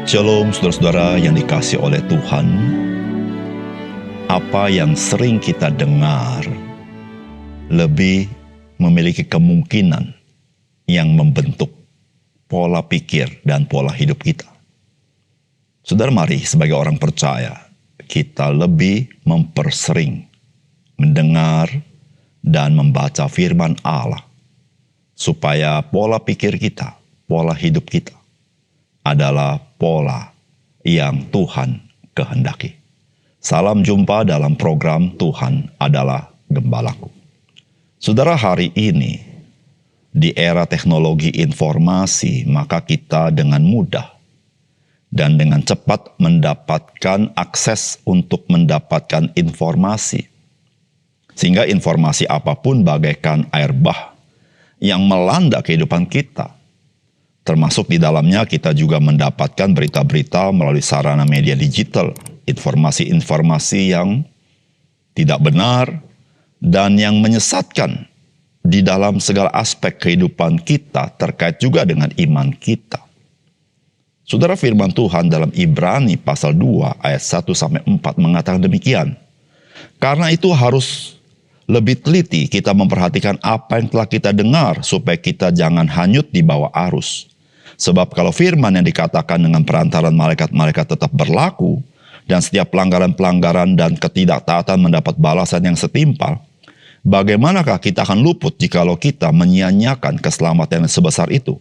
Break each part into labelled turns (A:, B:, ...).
A: Shalom saudara-saudara yang dikasihi oleh Tuhan. Apa yang sering kita dengar lebih memiliki kemungkinan yang membentuk pola pikir dan pola hidup kita. Saudara, mari sebagai orang percaya kita lebih mempersering mendengar dan membaca firman Allah supaya pola pikir kita, pola hidup kita adalah pola yang Tuhan kehendaki. Salam jumpa dalam program Tuhan adalah Gembalaku. Saudara, hari ini di era teknologi informasi, maka kita dengan mudah dan dengan cepat mendapatkan akses untuk mendapatkan informasi. Sehingga informasi apapun bagaikan air bah yang melanda kehidupan kita. Termasuk di dalamnya kita juga mendapatkan berita-berita melalui sarana media digital, informasi-informasi yang tidak benar dan yang menyesatkan di dalam segala aspek kehidupan kita terkait juga dengan iman kita. Saudara, firman Tuhan dalam Ibrani pasal 2 ayat 1-4 mengatakan demikian. Karena itu harus lebih teliti kita memperhatikan apa yang telah kita dengar supaya kita jangan hanyut di bawah arus. Sebab kalau firman yang dikatakan dengan perantaran malaikat-malaikat tetap berlaku, dan setiap pelanggaran-pelanggaran dan ketidaktaatan mendapat balasan yang setimpal, bagaimanakah kita akan luput jikalau kita menyia-nyiakan keselamatan yang sebesar itu,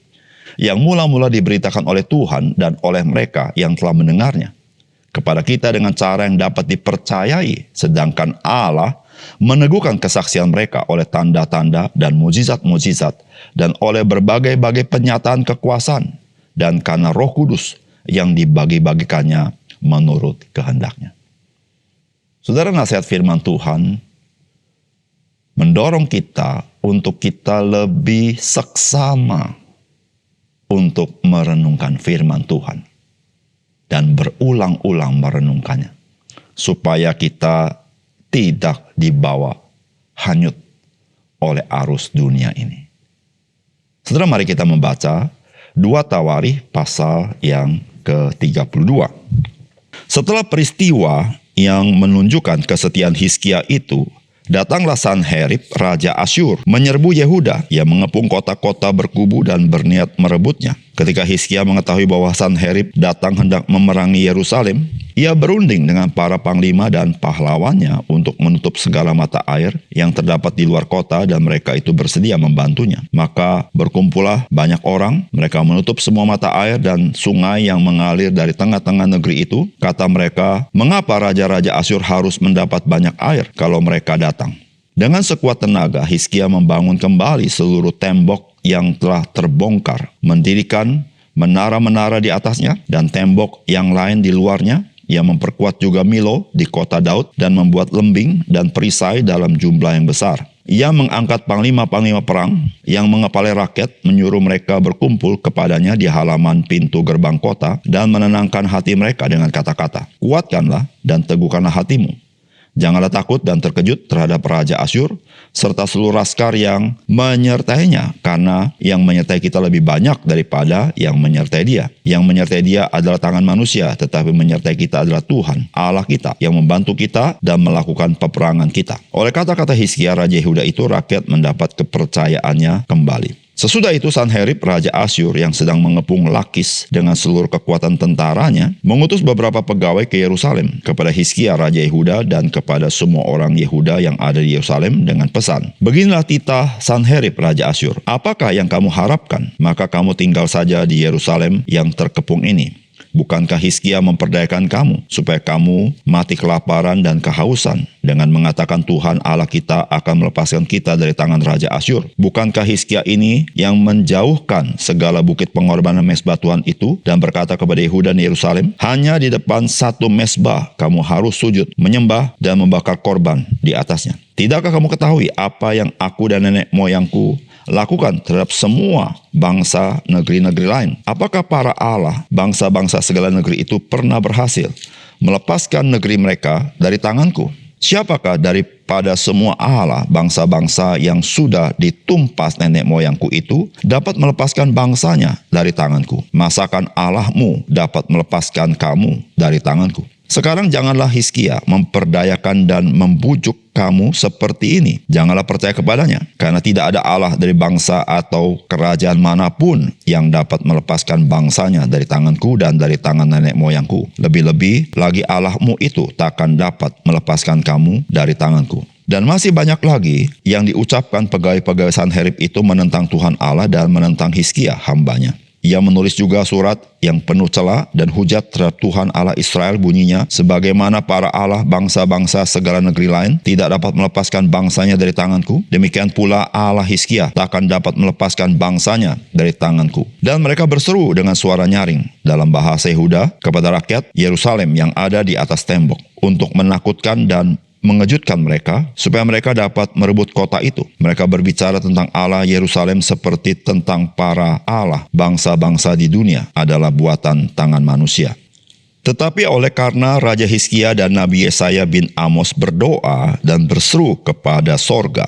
A: yang mula-mula diberitakan oleh Tuhan dan oleh mereka yang telah mendengarnya, kepada kita dengan cara yang dapat dipercayai, sedangkan Allah meneguhkan kesaksian mereka oleh tanda-tanda dan mujizat-mujizat dan oleh berbagai-bagai penyataan kekuasaan dan karena Roh Kudus yang dibagi-bagikannya menurut kehendaknya. Saudara, nasihat firman Tuhan mendorong kita untuk kita lebih seksama untuk merenungkan firman Tuhan dan berulang-ulang merenungkannya supaya kita tidak dibawa hanyut oleh arus dunia ini. Saudara, mari kita membaca 2 Tawarikh pasal yang ke-32. Setelah peristiwa yang menunjukkan kesetiaan Hizkia itu, datanglah Sanherib, Raja Asyur, menyerbu Yehuda. Ia mengepung kota-kota berkubu dan berniat merebutnya. Ketika Hizkia mengetahui bahwa Sanherib datang hendak memerangi Yerusalem, ia berunding dengan para panglima dan pahlawannya untuk menutup segala mata air yang terdapat di luar kota dan mereka itu bersedia membantunya. Maka berkumpullah banyak orang, mereka menutup semua mata air dan sungai yang mengalir dari tengah-tengah negeri itu. Kata mereka, mengapa raja-raja Asyur harus mendapat banyak air kalau mereka datang? Dengan sekuat tenaga, Hizkia membangun kembali seluruh tembok yang telah terbongkar, mendirikan menara-menara di atasnya dan tembok yang lain di luarnya. Ia memperkuat juga Milo di kota Daud dan membuat lembing dan perisai dalam jumlah yang besar. Ia mengangkat panglima-panglima perang yang mengepalai rakyat, menyuruh mereka berkumpul kepadanya di halaman pintu gerbang kota dan menenangkan hati mereka dengan kata-kata, kuatkanlah dan teguhkanlah hatimu. Janganlah takut dan terkejut terhadap Raja Asyur, serta seluruh laskar yang menyertainya, karena yang menyertai kita lebih banyak daripada yang menyertai dia. Yang menyertai dia adalah tangan manusia, tetapi menyertai kita adalah Tuhan, Allah kita, yang membantu kita dan melakukan peperangan kita. Oleh kata-kata Hizkia, Raja Yehuda itu, rakyat mendapat kepercayaannya kembali. Sesudah itu Sanherib, Raja Asyur yang sedang mengepung Lakis dengan seluruh kekuatan tentaranya, mengutus beberapa pegawai ke Yerusalem kepada Hizkia, Raja Yehuda, dan kepada semua orang Yehuda yang ada di Yerusalem dengan pesan, beginilah titah Sanherib, Raja Asyur, apakah yang kamu harapkan? Maka kamu tinggal saja di Yerusalem yang terkepung ini. Bukankah Hizkia memperdayakan kamu supaya kamu mati kelaparan dan kehausan dengan mengatakan Tuhan Allah kita akan melepaskan kita dari tangan Raja Asyur? Bukankah Hizkia ini yang menjauhkan segala bukit pengorbanan mezbah Tuhan itu dan berkata kepada Yehuda dan Yerusalem, hanya di depan satu mezbah kamu harus sujud, menyembah dan membakar korban di atasnya? Tidakkah kamu ketahui apa yang aku dan nenek moyangku lakukan terhadap semua bangsa negeri-negeri lain? Apakah para Allah bangsa-bangsa segala negeri itu pernah berhasil melepaskan negeri mereka dari tanganku? Siapakah daripada semua Allah bangsa-bangsa yang sudah ditumpas nenek moyangku itu dapat melepaskan bangsanya dari tanganku? Masakan Allahmu dapat melepaskan kamu dari tanganku? Sekarang janganlah Hizkia memperdayakan dan membujuk kamu seperti ini. Janganlah percaya kepadanya, karena tidak ada Allah dari bangsa atau kerajaan manapun yang dapat melepaskan bangsanya dari tanganku dan dari tangan nenek moyangku. Lebih-lebih lagi Allahmu itu takkan dapat melepaskan kamu dari tanganku. Dan masih banyak lagi yang diucapkan pegawai-pegawai Sanherib itu menentang Tuhan Allah dan menentang Hizkia hambanya. Ia menulis juga surat yang penuh cela dan hujat terhadap Tuhan Allah Israel, bunyinya, sebagaimana para Allah bangsa-bangsa segala negeri lain tidak dapat melepaskan bangsanya dari tanganku, demikian pula Allah Hizkia takkan dapat melepaskan bangsanya dari tanganku. Dan mereka berseru dengan suara nyaring dalam bahasa Yehuda kepada rakyat Yerusalem yang ada di atas tembok untuk menakutkan dan mengejutkan mereka supaya mereka dapat merebut kota itu. Mereka berbicara tentang Allah Yerusalem seperti tentang para Allah bangsa-bangsa di dunia adalah buatan tangan manusia. Tetapi oleh karena Raja Hizkia dan Nabi Yesaya bin Amos berdoa dan berseru kepada sorga,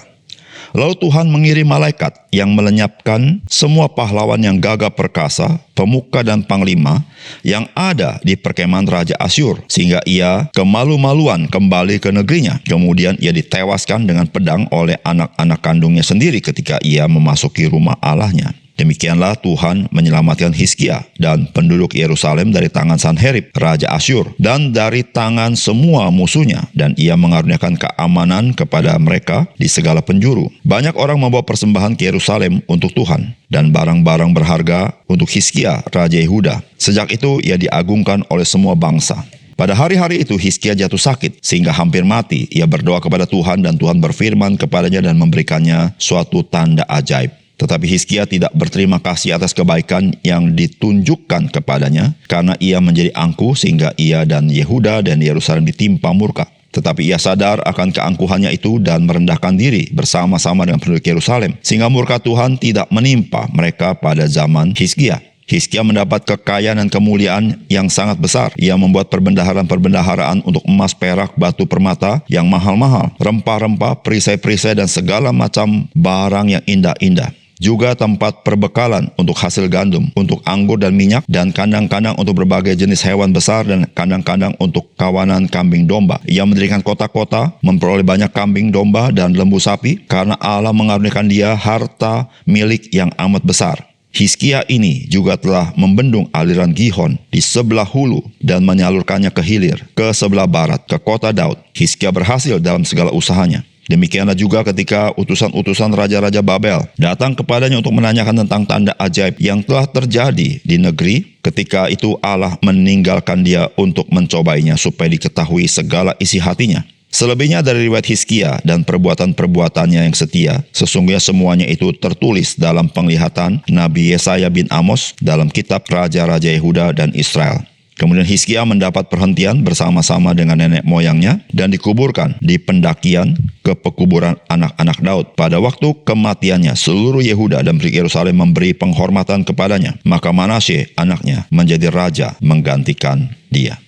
A: lalu Tuhan mengirim malaikat yang melenyapkan semua pahlawan yang gagah perkasa, pemuka dan panglima yang ada di perkemahan Raja Asyur, sehingga ia kemalu-maluan kembali ke negerinya. Kemudian ia ditewaskan dengan pedang oleh anak-anak kandungnya sendiri ketika ia memasuki rumah Allahnya. Demikianlah Tuhan menyelamatkan Hizkia dan penduduk Yerusalem dari tangan Sanherib, Raja Asyur, dan dari tangan semua musuhnya, dan ia mengaruniakan keamanan kepada mereka di segala penjuru. Banyak orang membawa persembahan ke Yerusalem untuk Tuhan, dan barang-barang berharga untuk Hizkia, Raja Yehuda. Sejak itu ia diagungkan oleh semua bangsa. Pada hari-hari itu Hizkia jatuh sakit sehingga hampir mati. Ia berdoa kepada Tuhan dan Tuhan berfirman kepadanya dan memberikannya suatu tanda ajaib. Tetapi Hizkia tidak berterima kasih atas kebaikan yang ditunjukkan kepadanya, karena ia menjadi angkuh sehingga ia dan Yehuda dan Yerusalem ditimpa murka. Tetapi ia sadar akan keangkuhannya itu dan merendahkan diri bersama-sama dengan penduduk Yerusalem, sehingga murka Tuhan tidak menimpa mereka pada zaman Hizkia. Hizkia mendapat kekayaan dan kemuliaan yang sangat besar. Ia membuat perbendaharaan untuk emas, perak, batu permata yang mahal-mahal, rempah-rempah, perisai-perisai, dan segala macam barang yang indah-indah. Juga tempat perbekalan untuk hasil gandum, untuk anggur dan minyak, dan kandang-kandang untuk berbagai jenis hewan besar, dan kandang-kandang untuk kawanan kambing domba. Ia mendirikan kota-kota, memperoleh banyak kambing domba dan lembu sapi, karena Allah mengaruniakan dia harta milik yang amat besar. Hizkia ini juga telah membendung aliran Gihon di sebelah hulu dan menyalurkannya ke hilir, ke sebelah barat, ke kota Daud. Hizkia berhasil dalam segala usahanya. Demikianlah juga ketika utusan-utusan raja-raja Babel datang kepadanya untuk menanyakan tentang tanda ajaib yang telah terjadi di negeri. Ketika itu Allah meninggalkan dia untuk mencobainya supaya diketahui segala isi hatinya. Selebihnya dari riwayat Hizkia dan perbuatan-perbuatannya yang setia, sesungguhnya semuanya itu tertulis dalam penglihatan Nabi Yesaya bin Amos dalam kitab Raja-Raja Yehuda dan Israel. Kemudian Hizkia mendapat perhentian bersama-sama dengan nenek moyangnya dan dikuburkan di pendakian ke pekuburan anak-anak Daud. Pada waktu kematiannya, seluruh Yehuda dan Yerusalem memberi penghormatan kepadanya. Maka Manasye, anaknya, menjadi raja menggantikan dia.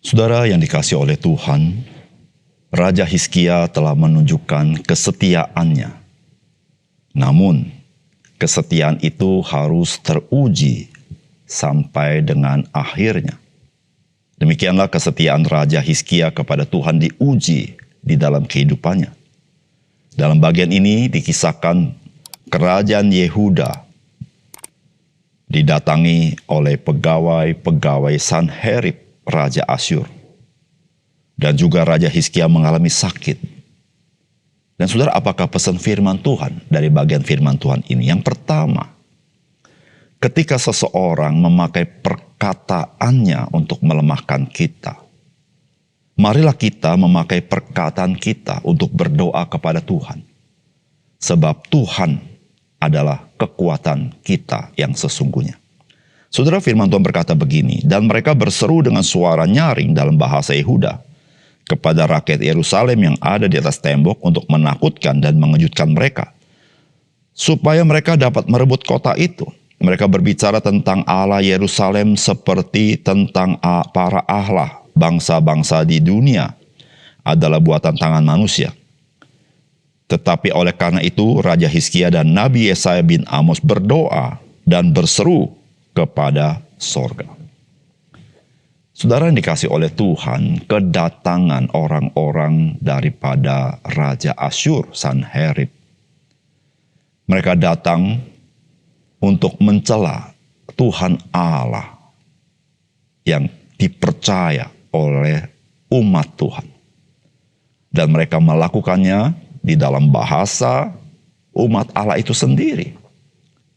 A: Saudara yang dikasihi oleh Tuhan, Raja Hizkia telah menunjukkan kesetiaannya. Namun, kesetiaan itu harus teruji sampai dengan akhirnya. Demikianlah kesetiaan Raja Hizkia kepada Tuhan diuji di dalam kehidupannya. Dalam bagian ini dikisahkan kerajaan Yehuda didatangi oleh pegawai-pegawai Sanherib, Raja Asyur. Dan juga Raja Hizkia mengalami sakit. Dan saudara, apakah pesan firman Tuhan dari bagian firman Tuhan ini? Yang pertama, ketika seseorang memakai perkataannya untuk melemahkan kita, marilah kita memakai perkataan kita untuk berdoa kepada Tuhan. Sebab Tuhan adalah kekuatan kita yang sesungguhnya. Saudara, firman Tuhan berkata begini, dan mereka berseru dengan suara nyaring dalam bahasa Yehuda kepada rakyat Yerusalem yang ada di atas tembok untuk menakutkan dan mengejutkan mereka, supaya mereka dapat merebut kota itu. Mereka berbicara tentang Allah Yerusalem seperti tentang para Allah bangsa-bangsa di dunia adalah buatan tangan manusia. Tetapi oleh karena itu, Raja Hizkia dan Nabi Yesaya bin Amos berdoa dan berseru kepada sorga. Saudara yang dikasih oleh Tuhan, kedatangan orang-orang daripada Raja Asyur, Sanherib. Mereka datang untuk mencela Tuhan Allah yang dipercaya oleh umat Tuhan. Dan mereka melakukannya di dalam bahasa umat Allah itu sendiri.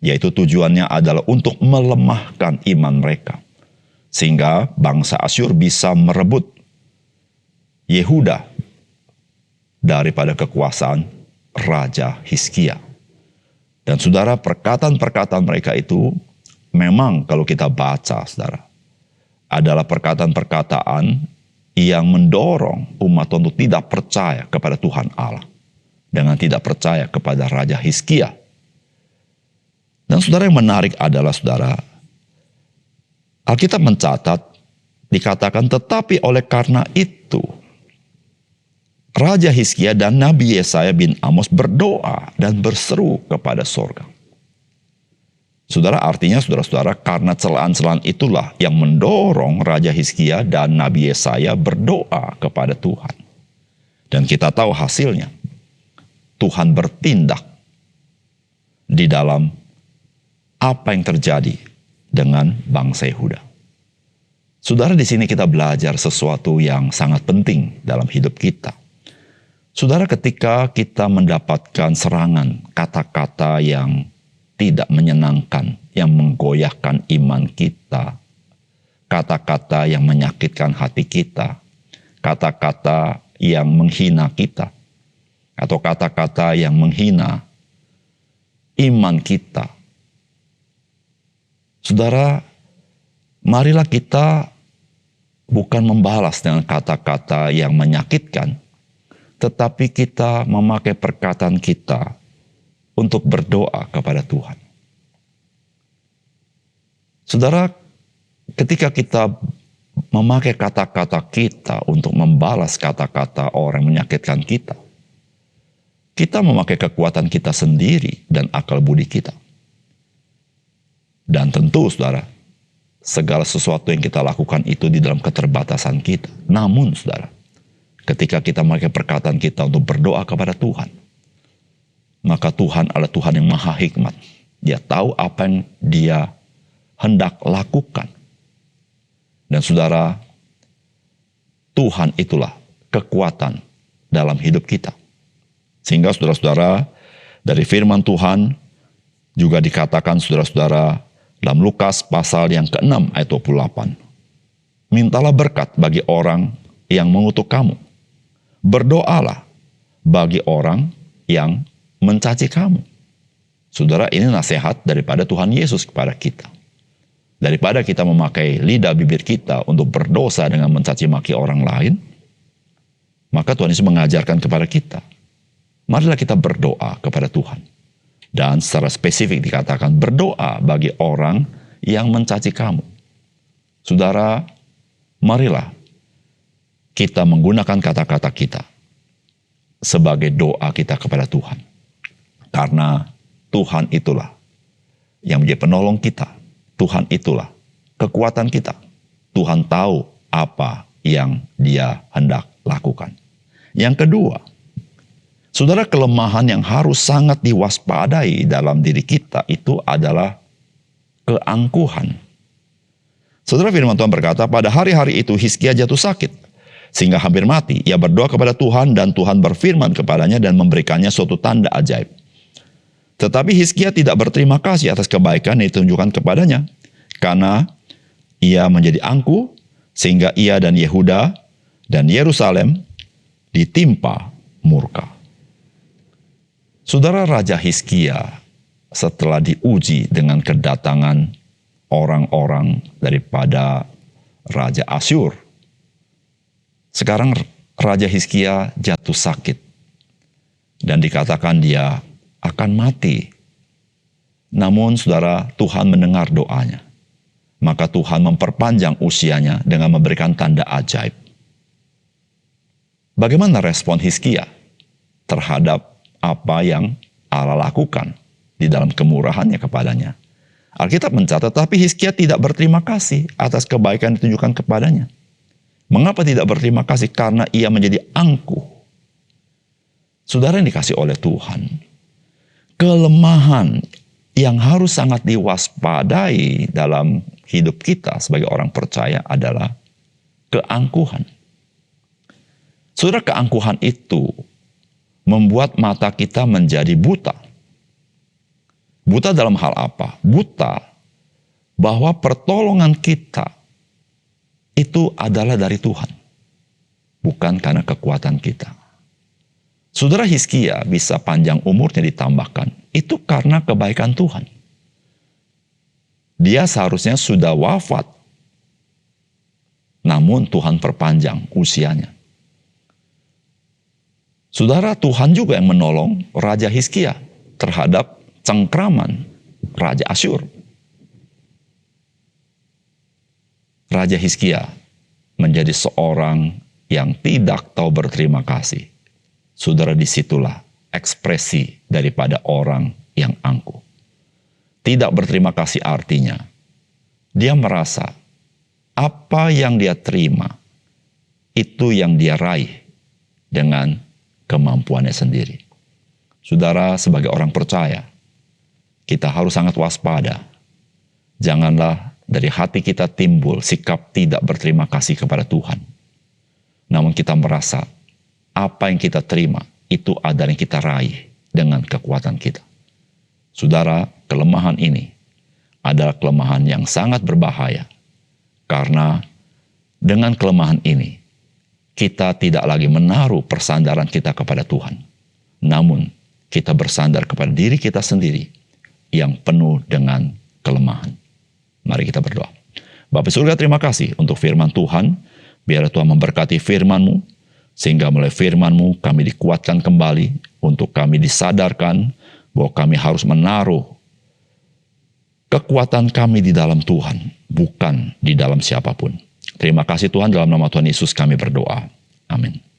A: Yaitu tujuannya adalah untuk melemahkan iman mereka. Sehingga bangsa Asyur bisa merebut Yehuda daripada kekuasaan Raja Hizkia. Dan saudara, perkataan-perkataan mereka itu memang kalau kita baca, saudara, adalah perkataan-perkataan yang mendorong umat untuk tidak percaya kepada Tuhan Allah. Dengan tidak percaya kepada Raja Hizkia. Dan saudara, yang menarik adalah, saudara, Alkitab mencatat, dikatakan, tetapi oleh karena itu, Raja Hizkia dan Nabi Yesaya bin Amos berdoa dan berseru kepada sorga. Saudara, artinya saudara-saudara, karena celaan-celaan itulah yang mendorong Raja Hizkia dan Nabi Yesaya berdoa kepada Tuhan. Dan kita tahu hasilnya. Tuhan bertindak di dalam apa yang terjadi dengan bangsa Yehuda. Saudara, di sini kita belajar sesuatu yang sangat penting dalam hidup kita. Saudara, ketika kita mendapatkan serangan kata-kata yang tidak menyenangkan, yang menggoyahkan iman kita, kata-kata yang menyakitkan hati kita, kata-kata yang menghina kita, atau kata-kata yang menghina iman kita. Saudara, marilah kita bukan membalas dengan kata-kata yang menyakitkan, tetapi kita memakai perkataan kita untuk berdoa kepada Tuhan. Saudara, ketika kita memakai kata-kata kita untuk membalas kata-kata orang yang menyakitkan kita, kita memakai kekuatan kita sendiri dan akal budi kita. Dan tentu, saudara, segala sesuatu yang kita lakukan itu di dalam keterbatasan kita. Namun, saudara, ketika kita memakai perkataan kita untuk berdoa kepada Tuhan, maka Tuhan adalah Tuhan yang maha hikmat. Dia tahu apa yang Dia hendak lakukan. Dan saudara, Tuhan itulah kekuatan dalam hidup kita. Sehingga saudara-saudara, dari firman Tuhan juga dikatakan, saudara-saudara, dalam Lukas pasal yang ke-6 ayat 28. Mintalah berkat bagi orang yang mengutuk kamu. Berdoalah bagi orang yang mencaci kamu. Saudara, ini nasihat daripada Tuhan Yesus kepada kita. Daripada kita memakai lidah bibir kita untuk berdosa dengan mencaci maki orang lain, maka Tuhan Yesus mengajarkan kepada kita, marilah kita berdoa kepada Tuhan. Dan secara spesifik dikatakan berdoa bagi orang yang mencaci kamu. Saudara, marilah kita menggunakan kata-kata kita sebagai doa kita kepada Tuhan. Karena Tuhan itulah yang menjadi penolong kita. Tuhan itulah kekuatan kita. Tuhan tahu apa yang Dia hendak lakukan. Yang kedua, saudara, kelemahan yang harus sangat diwaspadai dalam diri kita itu adalah keangkuhan. Saudara, firman Tuhan berkata, pada hari-hari itu Hizkia jatuh sakit, sehingga hampir mati. Ia berdoa kepada Tuhan dan Tuhan berfirman kepadanya dan memberikannya suatu tanda ajaib. Tetapi Hizkia tidak berterima kasih atas kebaikan yang ditunjukkan kepadanya, karena ia menjadi angkuh, sehingga ia dan Yehuda dan Yerusalem ditimpa murka. Saudara, Raja Hizkia setelah diuji dengan kedatangan orang-orang daripada Raja Asyur, sekarang Raja Hizkia jatuh sakit dan dikatakan dia akan mati. Namun saudara, Tuhan mendengar doanya. Maka Tuhan memperpanjang usianya dengan memberikan tanda ajaib. Bagaimana respon Hizkia terhadap apa yang Allah lakukan di dalam kemurahannya kepadanya? Alkitab mencatat, tapi Hizkia tidak berterima kasih atas kebaikan yang ditujukan kepadanya. Mengapa tidak berterima kasih? Karena ia menjadi angkuh. Saudara yang dikasih oleh Tuhan, kelemahan yang harus sangat diwaspadai dalam hidup kita sebagai orang percaya adalah keangkuhan. Saudara, keangkuhan itu membuat mata kita menjadi buta. Buta dalam hal apa? Buta bahwa pertolongan kita itu adalah dari Tuhan, bukan karena kekuatan kita. Saudara, Hizkia bisa panjang umurnya ditambahkan, itu karena kebaikan Tuhan. Dia seharusnya sudah wafat, namun Tuhan perpanjang usianya. Saudara, Tuhan juga yang menolong Raja Hizkia terhadap cengkraman Raja Asyur. Raja Hizkia menjadi seorang yang tidak tahu berterima kasih. Saudara, disitulah ekspresi daripada orang yang angkuh. Tidak berterima kasih artinya dia merasa apa yang dia terima itu yang dia raih dengan kemampuannya sendiri. Saudara, sebagai orang percaya, kita harus sangat waspada. Janganlah dari hati kita timbul sikap tidak berterima kasih kepada Tuhan. Namun kita merasa apa yang kita terima itu adalah yang kita raih dengan kekuatan kita. Saudara, kelemahan ini adalah kelemahan yang sangat berbahaya. Karena dengan kelemahan ini, kita tidak lagi menaruh persandaran kita kepada Tuhan. Namun, kita bersandar kepada diri kita sendiri yang penuh dengan kelemahan. Mari kita berdoa. Bapa surga, terima kasih untuk firman Tuhan. Biar Tuhan memberkati firman-Mu, sehingga melalui firman-Mu kami dikuatkan kembali untuk kami disadarkan bahwa kami harus menaruh kekuatan kami di dalam Tuhan, bukan di dalam siapapun. Terima kasih Tuhan, dalam nama Tuhan Yesus kami berdoa. Amin.